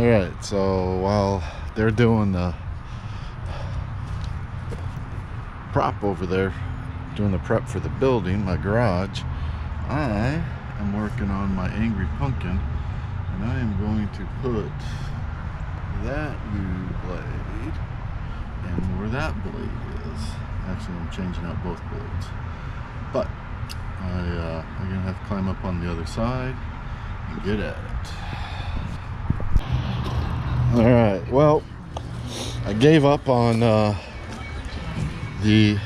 Alright, so while they're doing the prop over there, doing the prep for the building, my garage, I am working on my angry pumpkin, and I am going to put that new blade and where that blade is. Actually, I'm changing out both blades, but I'm gonna have to climb up on the other side and get at it. All right, well, I gave up on the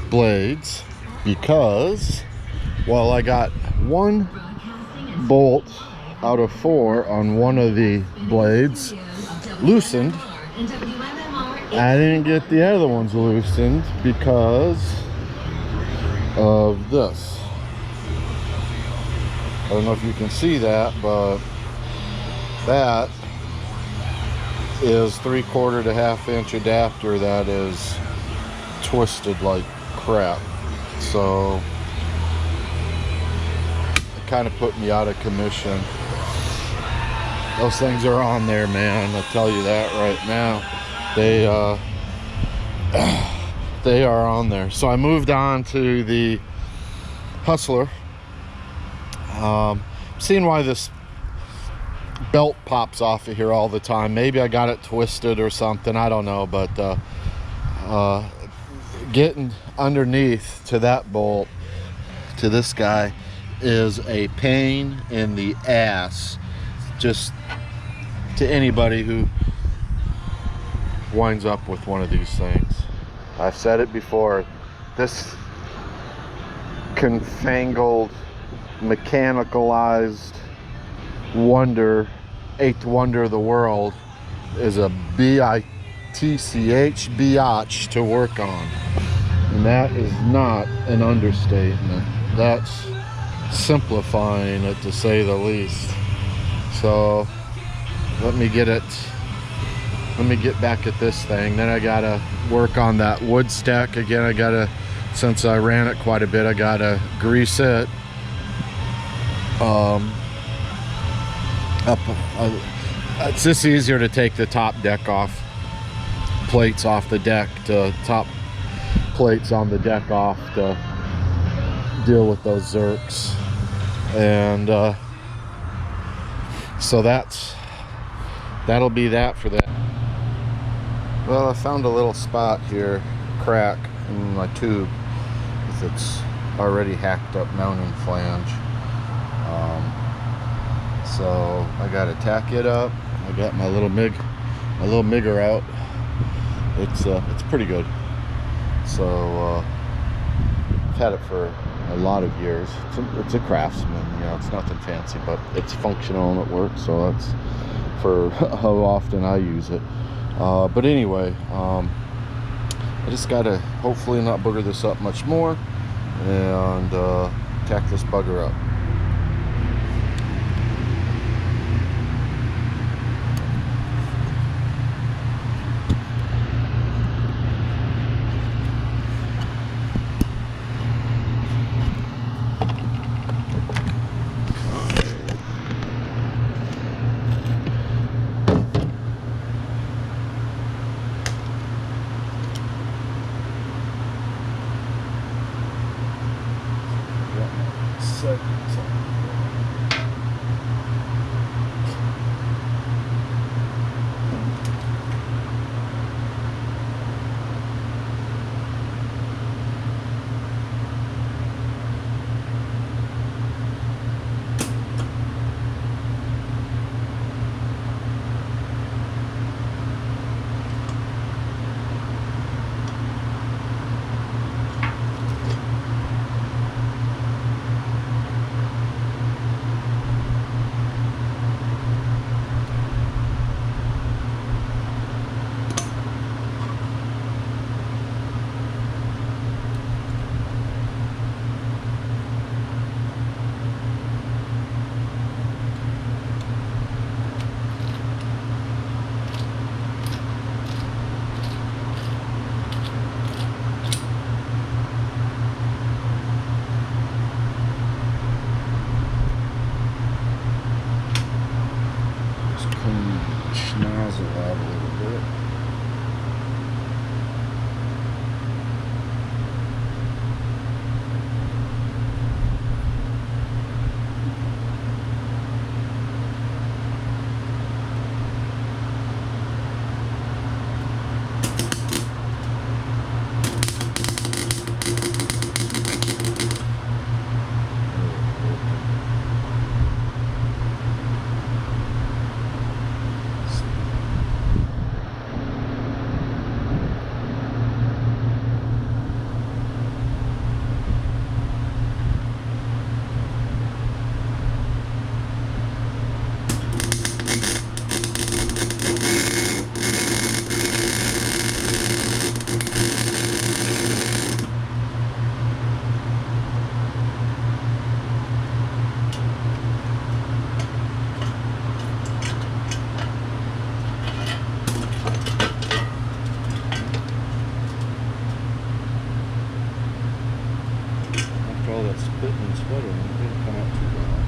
blades because, well, I got one bolt out of 4 on one of the blades loosened. I didn't get the other ones loosened because of this. I don't know if you can see that, but that is 3/4 to 1/2 inch adapter that is twisted like crap. So it kind of put me out of commission. Those things are on there, man. I'll tell you that right now. They are on there. So I moved on to the Hustler. Seeing why this belt pops off of here all the time. Maybe I got it twisted or something, I don't know, but getting underneath to that bolt to this guy is a pain in the ass, just to anybody who winds up with one of these things. I've said it before, this confangled, mechanicalized wonder, 8th wonder of the world, is a bitch biatch to work on, and that is not an understatement. That's simplifying it, to say the least. So let me get back at this thing. Then I gotta work on that wood stack again. Since I ran it quite a bit, I gotta grease it up. It's just easier to take the top deck off, plates off the deck, to top plates on the deck off, to deal with those zerks. And so that'll be that for that. Well, I found a little spot here, crack in my tube with its already hacked up mounting flange. So I gotta tack it up. I got my little migger out. It's pretty good. So I've had it for a lot of years. It's a Craftsman, you know, it's nothing fancy, but it's functional and it works. So that's for how often I use it. But anyway, I just gotta hopefully not booger this up much more and tack this bugger up. razzle out a little bit. All that spitting and sputtering, it didn't come out too well.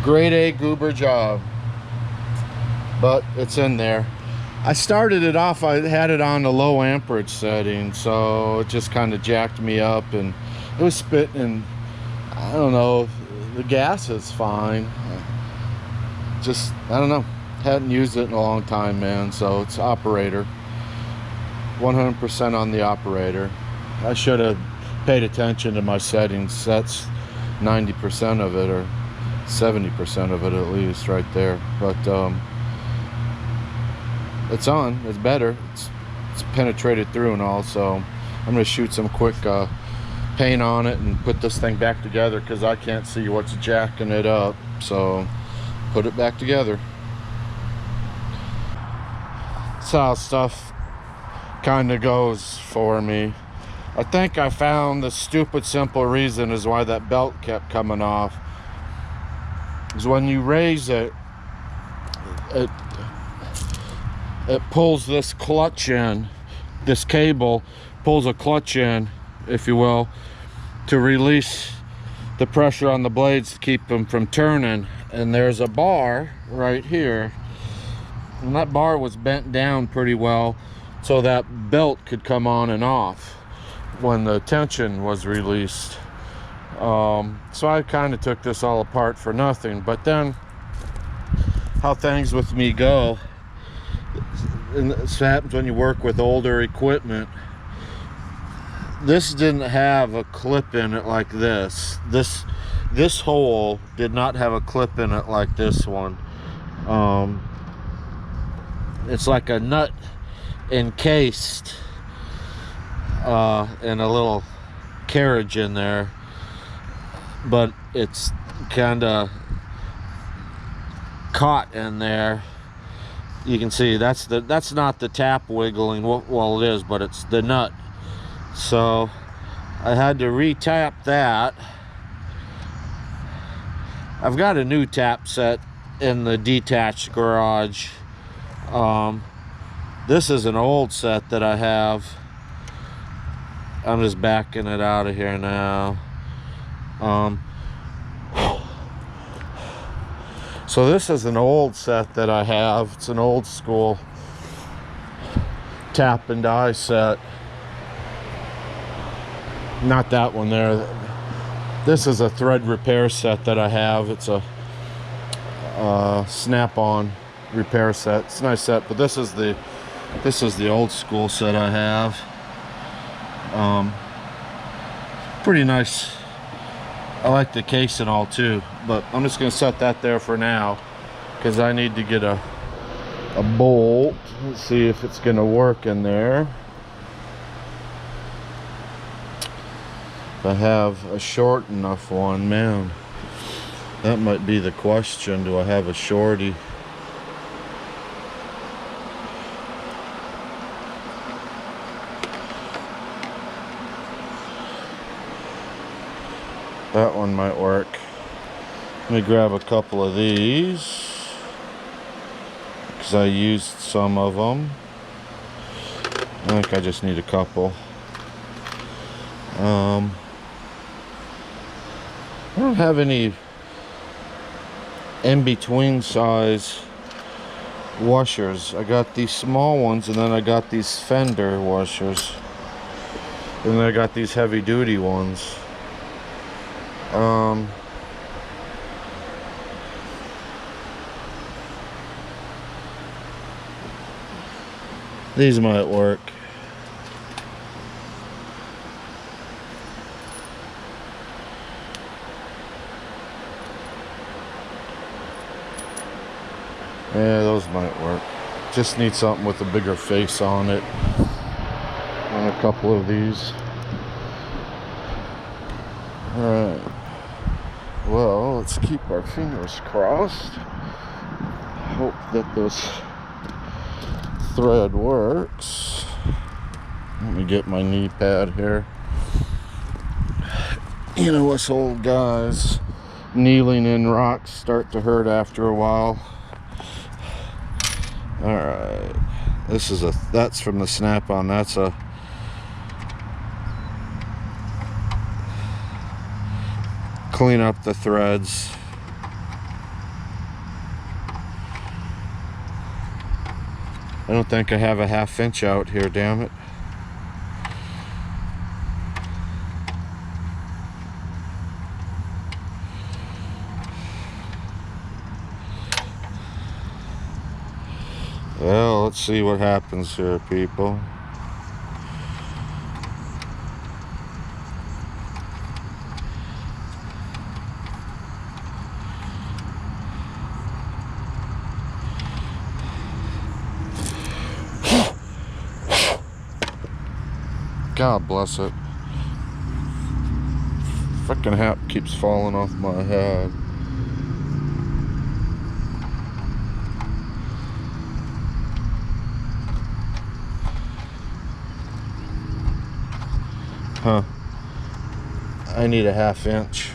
Grade A goober job, but it's in there. I started it off, I had it on the low amperage setting, so it just kind of jacked me up, and it was spitting. I don't know, the gas is fine. Just, I don't know, hadn't used it in a long time, man. So it's operator, 100% on the operator. I should have paid attention to my settings. That's 90% of it, or 70% of it at least right there. But it's on, it's better, it's penetrated through and all. So I'm gonna shoot some quick paint on it and put this thing back together, because I can't see what's jacking it up. So put it back together. That's how stuff kind of goes for me. I think I found the stupid simple reason is why that belt kept coming off. Is when you raise it, it pulls this clutch in, this cable pulls a clutch in, if you will, to release the pressure on the blades to keep them from turning. And there's a bar right here, and that bar was bent down pretty well so that belt could come on and off when the tension was released. So I kind of took this all apart for nothing. But then how things with me go, and this happens when you work with older equipment, this didn't have a clip in it like this. This hole did not have a clip in it like this one. It's like a nut encased in a little carriage in there, but it's kind of caught in there. You can see that's not the tap wiggling. Well, it is, but it's the nut. So I had to re-tap that. I've got a new tap set in the detached garage. This is an old set that I have. I'm just backing it out of here now. So this is an old set that I have. It's an old school tap and die set. Not that one there. This is a thread repair set that I have. It's a snap-on repair set. It's a nice set, but this is the old school set I have. Pretty nice. I like the case and all too, but I'm just gonna set that there for now because I need to get a bolt. Let's see if it's gonna work in there. If I have a short enough one, man, that might be the question. Do I have a shorty? That one might work. Let me grab a couple of these because I used some of them. I think I just need a couple. I don't have any in-between size washers. I got these small ones, and then I got these fender washers, and then I got these heavy-duty ones. These might work. Yeah, those might work. Just need something with a bigger face on it. And a couple of these. Alright. Well, let's keep our fingers crossed. Hope that this thread works. Let me get my knee pad here. You know, us old guys, kneeling in rocks start to hurt after a while. Alright, that's from the snap-on. That's a clean up the threads. I don't think I have a 1/2 inch out here, damn it. Well, let's see what happens here, people. God bless it. Frickin' hat keeps falling off my head. Huh. I need a 1/2 inch.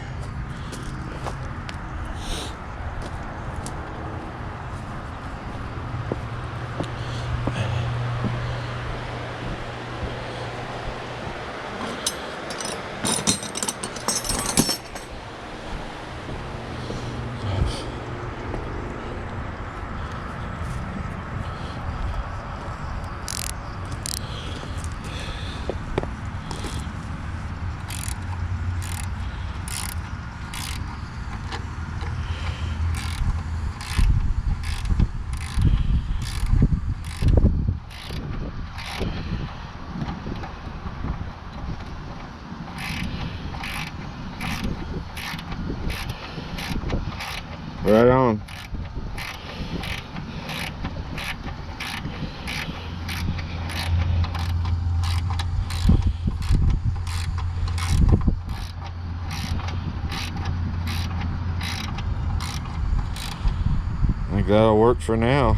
Right on. think that'll work for now.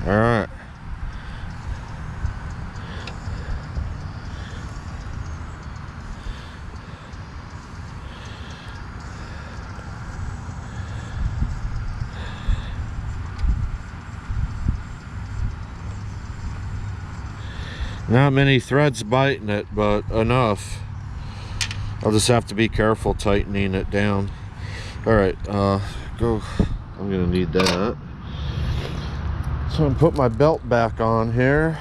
All right. Not many threads biting it, but enough. I'll just have to be careful tightening it down. All right, go. I'm gonna need that. So I'm gonna put my belt back on here.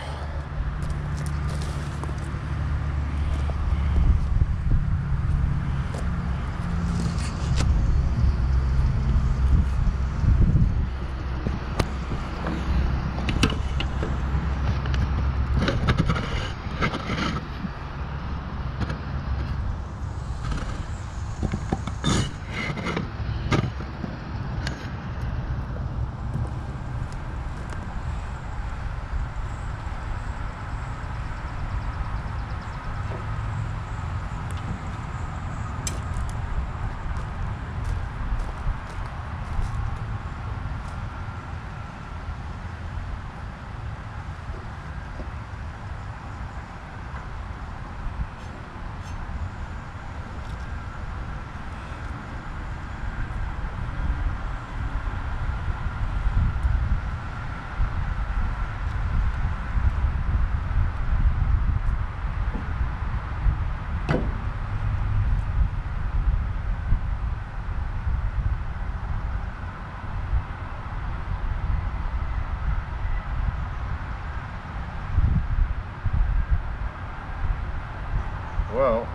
Well,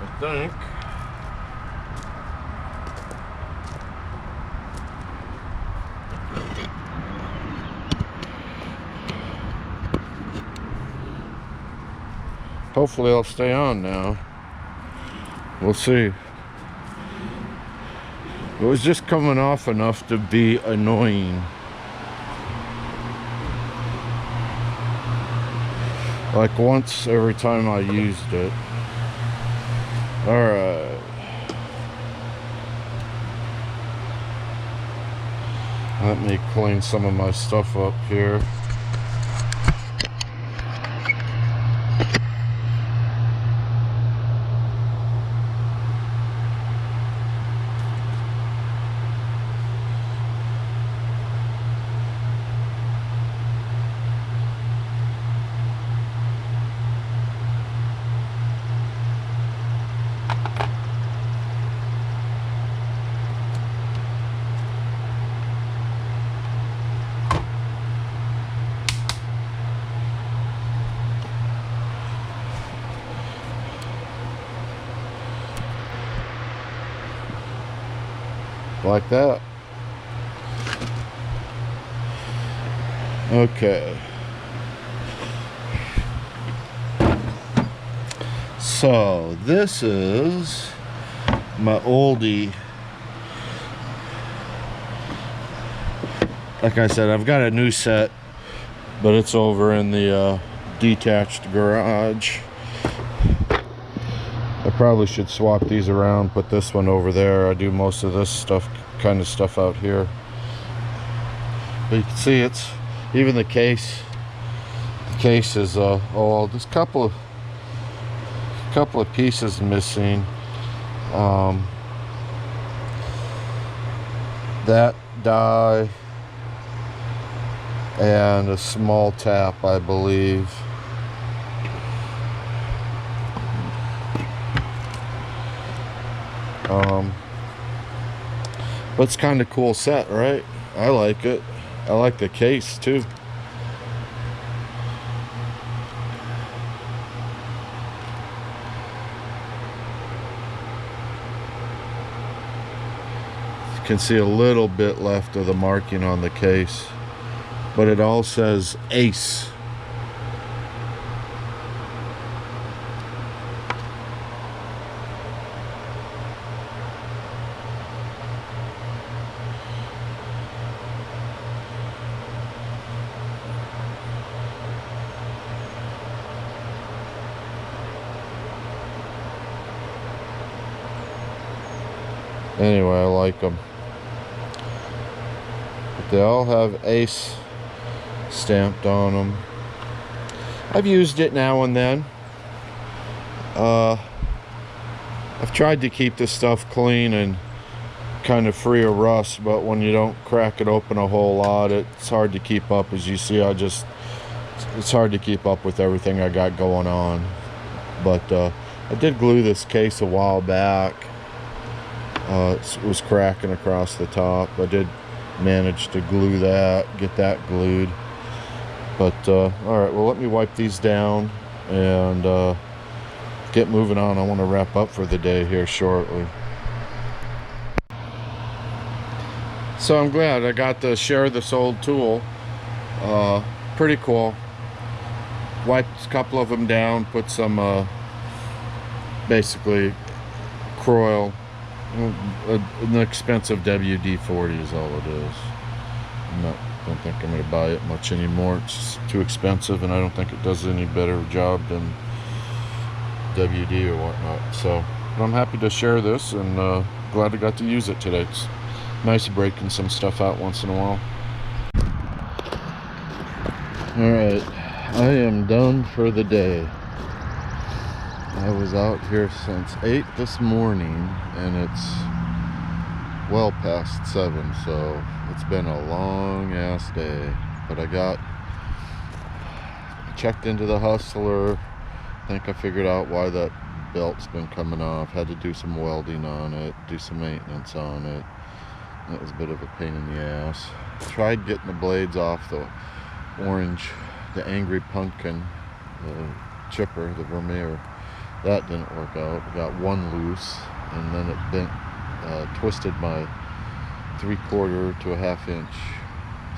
I think hopefully I'll stay on now. We'll see. It was just coming off enough to be annoying. Like once every time I used it. Alright. Let me clean some of my stuff up here. Like that. Okay. So this is my oldie. Like I said, I've got a new set, but it's over in the detached garage. I probably should swap these around, put this one over there. I do most of this stuff, kind of stuff out here. But you can see it's, even the case is, oh, there's a couple of pieces missing. That die and a small tap, I believe. But it's kind of cool set, right? I like it. I like the case too. You can see a little bit left of the marking on the case, but it all says Ace. Anyway, I like them. But they all have Ace stamped on them. I've used it now and then. I've tried to keep this stuff clean and kind of free of rust, but when you don't crack it open a whole lot, it's hard to keep up. As you see, it's hard to keep up with everything I got going on. But I did glue this case a while back. It was cracking across the top. I did manage to glue that, get that glued. But alright, well, let me wipe these down and get moving on. I want to wrap up for the day here shortly. So I'm glad I got to share this old tool. Pretty cool. Wiped a couple of them down, put some basically Croyle. An expensive WD-40 is all it is. Don't think I'm going to buy it much anymore. It's too expensive, and I don't think it does any better job than WD or whatnot. So I'm happy to share this, and glad I got to use it today. It's nice breaking some stuff out once in a while. Alright, I am done for the day. I was out here since 8 this morning, and it's well past 7, so it's been a long ass day. But I checked into the Hustler. I think I figured out why that belt's been coming off. Had to do some welding on it, do some maintenance on it. That was a bit of a pain in the ass. Tried getting the blades off the orange, the Angry Pumpkin, the chipper, the Vermeer. That didn't work out. I got one loose, and then it bent, twisted my 3/4 to a 1/2 inch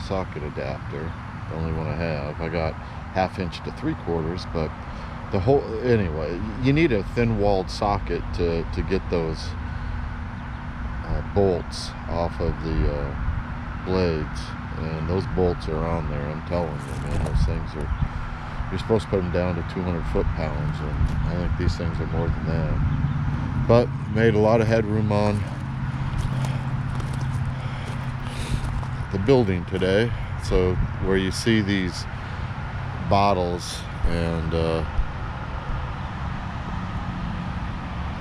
socket adapter, the only one I have. I got 1/2 inch to 3/4, but the whole, anyway, you need a thin walled socket to get those bolts off of the blades, and those bolts are on there. I'm telling you, man, those things are, you're supposed to put them down to 200 foot-pounds, and I think these things are more than that. But made a lot of headroom on the building today. So where you see these bottles, and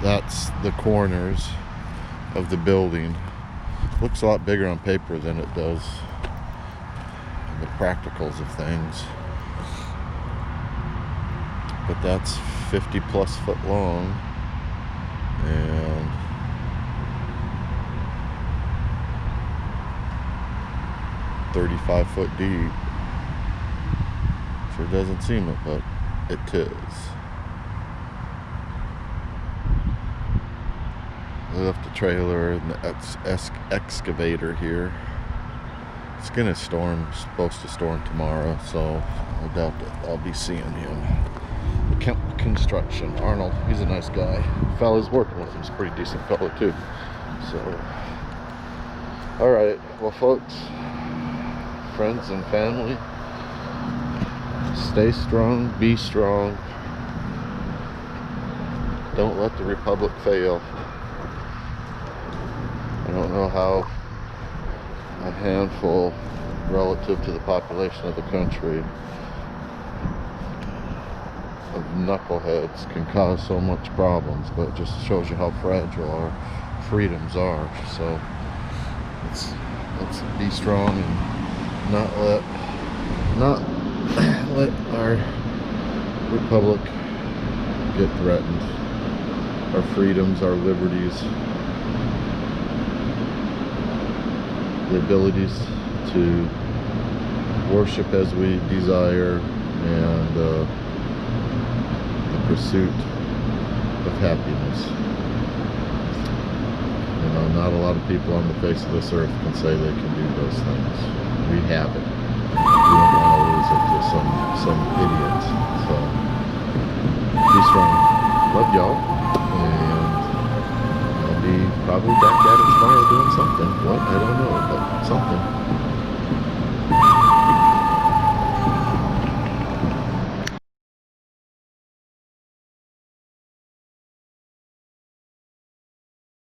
that's the corners of the building. Looks a lot bigger on paper than it does in the practicals of things. But that's 50 plus foot long and 35 foot deep. Sure doesn't seem it, but it is. I left the trailer and the excavator here. It's gonna storm, supposed to storm tomorrow, so I doubt that I'll be seeing him. Construction, Arnold, he's a nice guy. The fella's working with him, he's a pretty decent fella too. So, alright, well folks, friends and family, stay strong, be strong. Don't let the Republic fail. I don't know how a handful relative to the population of the country of knuckleheads can cause so much problems, but it just shows you how fragile our freedoms are. So let's be strong and not let our republic get threatened. Our freedoms, our liberties, the abilities to worship as we desire, and the pursuit of happiness. And know, not a lot of people on the face of this earth can say they can do those things. We have it. We don't want to lose it to some idiots. So be strong. Love y'all. And I'll be probably back at it tomorrow doing something. What? I don't know, but something.